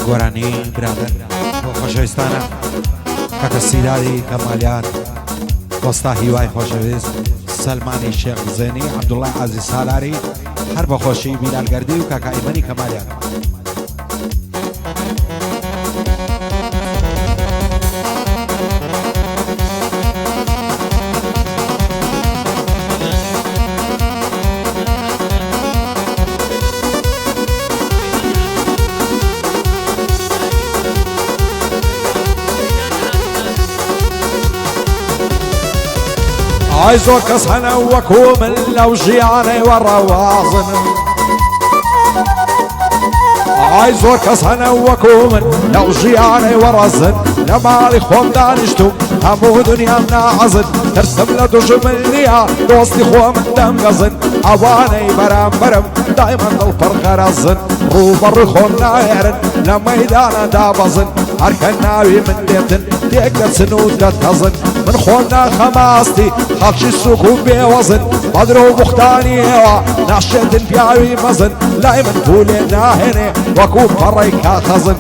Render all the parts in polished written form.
گۆرانی برادر بۆ خۆشەویستانە کاکە سیدادی کەمالیات وەستا هیوای خۆشەویست سەلمانی شێخ زێنی عەبدوڵڵای عەزیز سالاری هەر بە خۆشی بیلالگەردی و کاکە ئەیمەنی کەمالیات ئای زۆر کەس هەنە وەکو من لەو ژیانەی وەڕەوازن ئای زۆر کەس هەنە وەکو من لەو ژیانەی وەڕەزن لە ماڵی خۆم دانیشتوم هەموو دنیام ناعەزن ترسم لە دوژمن نییە دۆستی خۆم دەمگەزن ئەوانەی بەرامبەرم دایمەن دڵپڕ غەرەزن ڕووبەڕووی خۆم ناهێرن لە مەیدانە دابەزن هەرکە ناوی من دێتن تێک دەچن و دەتەزن من خۆم ناخەماستی خەڵکی سووک و بێوەزن بەدرۆ و بوختانیەوە ناشێتن پیاوی مەزن لای من پولێ ناهێنێ وەکو پەڕەی کاخەزن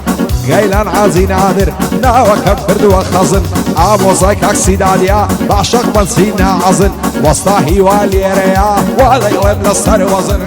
گەیلان عازی نادر ناوەکەم کردووە خەزن ئامۆزای کاکسیدادیا باشەق بەنسی ناعەزن وەستا هیوا لێرەیە وا دەیڵێم لەسەر وەزن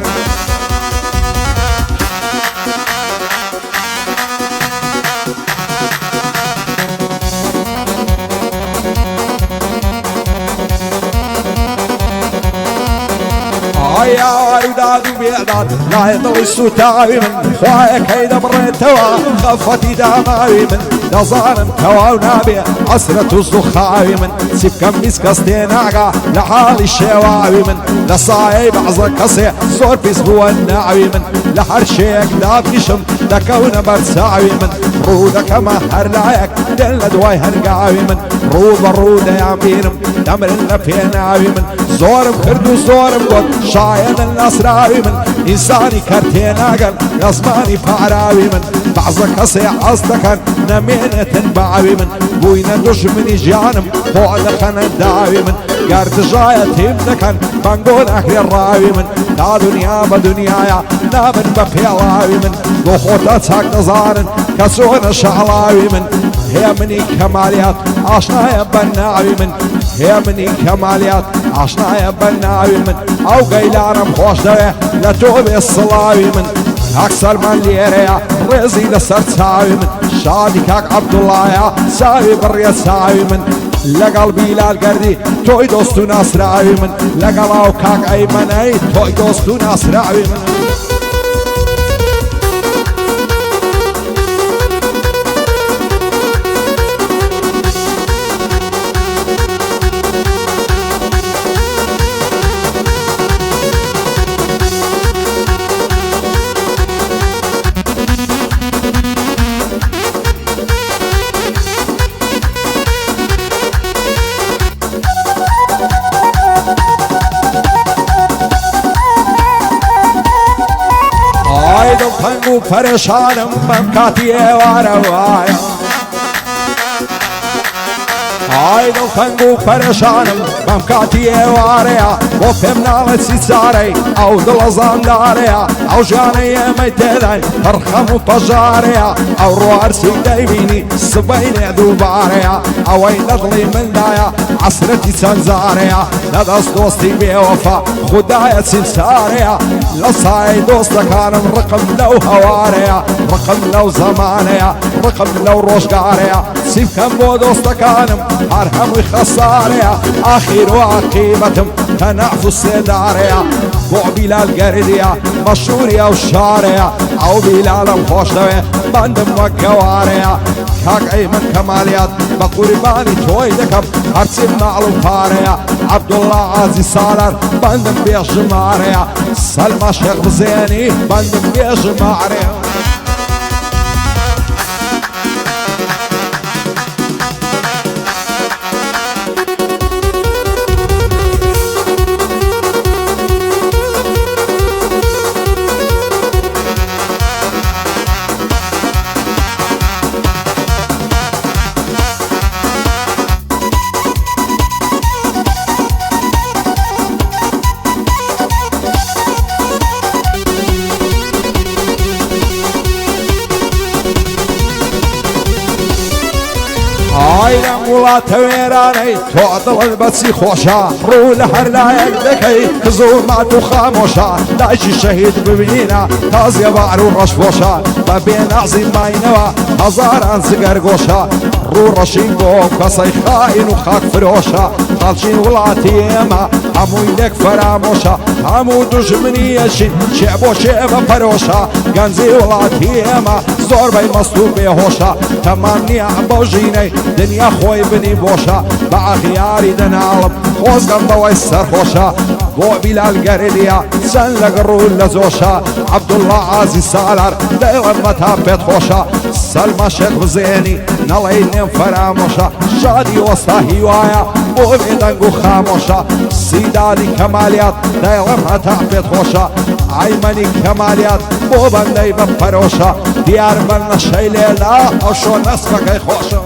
داد و بێداد لای دڵی سوتاوی من خوایەکەی دەبڕێتەوە خەفەتی داماوی من دەزانم تەواو نابێ عەسرەت و زوخاوی من چی بکەم هیچ کەس تێناگا لە حاڵی شێواوی من لە سایەی بەعزە کەسێ زۆر پیس بووە ناوی من لە هەر شەیەک دابیشم دەکەونە بەرچاوی من ڕوو دەکەمە هەر لایەک دێن لە دوای هەرگاوی من ڕوو بە ڕوو دەیان بینم دەمرن لە پێناوی من زۆرم کرد و زۆرم گوت شایەدن نەسراوی من ئینسانی کەرتێناگەن لە زمانی پاراوی من بەعزە کەسێ عەز دەکەن نەمێنێتن باوی من بووینە دوژمنی ژیانم خۆ دەخەنە داوی من گەردژایە تیم دەکەن بەنگۆ ناکرێ ڕاوی من تا دنیا بە دنیایە نابن بە پێڵاوی من بۆ خۆتە چاک دەزانن کە چۆنە شەعڵاوی من هەیە منی کەمالیات ئاشنایە بە ناوی من هەیە منی کەمالیات ئاشنایە بە ناوی من ئەو گەیلانم خۆش دەوێ لە تۆ بێ سڵاوی من کاک سەلمان لێرەیە ڕێزی لەسەر چاوی من شادی کاک عەبدوڵڵایە چاوی بڕێ چاوی من لەگەڵ بیلالگەردی تۆی دۆست و ناسراوی من لەگەڵ ئەو کاک ئەیمەنەی تۆی دۆست و ناسراوی من و پەرێشانم بەم کاتی ئێوارە وایە ئای دڵتەنگ و پەرێشانم بەم کاتی ئێوارەیە بۆ پێم ناڵێت چی چارەی ئەو دڵە زاندارەیە ئەو ژیانەی ئێمەی تێدای پڕخەم و پەژارەیە ئەو ڕوارسی دەیبینی سبەینێ دووبارەیە ئەوەی لە دڵی مندایە عەسرەتی چەند جارەیە لە دەست دۆستی بێوەفا خودایە چین سارەیە لە سایەی دۆستەکانم ڕقم لەو هەوارەیە ڕقم لەو زەمانەیە ڕقم لەو ڕۆژگارەیە چی بکەم بۆ دۆستەکانم هەر هەمووی خەسارەیە ئاخیر و عاقیبەتم تەنەعف و سێدارەیە بۆ بیلالگەردیە مەشهوری ئەو شارەیە ئەو بیلالم خۆش دەوێ بەندم وەک گەوارەیە کاک ئەیمەن کەمالیات بە قوربانی تۆی دەکەم هەرچی ماڵ و پارەیە عەبدوڵڵا عازیز سالار بەندم بێژمارەیە سەلما شێخ زێنی بەندم بێژمارەیە وڵاتە وێرانەی تۆ دڵت بەچی خۆشە ڕوو لە هەر لایەک دەکەی کز و مات و خامۆشە دایکی شەهید ببینە تازیە بار و ڕەشپۆشە بە بێنازی ماینەوە هەزاران جگەرگۆشە ڕوو ڕەشین بۆ کەسەی خاین و خاک فرۆشە خەڵکین وڵاتی ئێمە هەمووی لێک فەرامۆشە هەموو دوژمنیەشین شێ بۆ شێ بە پەرۆشە گەنجی وڵاتی ئێمە زۆربەی مەست و بێهۆشە تەمام نییە بەو ژینەی دنیا خۆی بنی بۆشە بە ئەغیاری دەناڵم خۆزگەم بەوەی سەرخۆشە بۆ بیلال گەرلیە چەند لەگە ڕوو لە جۆشە عەبدوڵڵا عازیز سالار دەیڵم بەتا پێت خۆشە سەلمە شێخ بزێنی نەڵێی نێم فەرامۆشە شادی وەستا هیوایە بۆ بێدەنگ و خامۆشە سیدادی کەمالیات دەیڵم هەتا پێت خۆشە ئایمەنی کەمالیات بۆ بەندەی بە پەرۆشە دیار بەر نەشەی لێلا ئەو شۆ نەسفەکەی خۆشە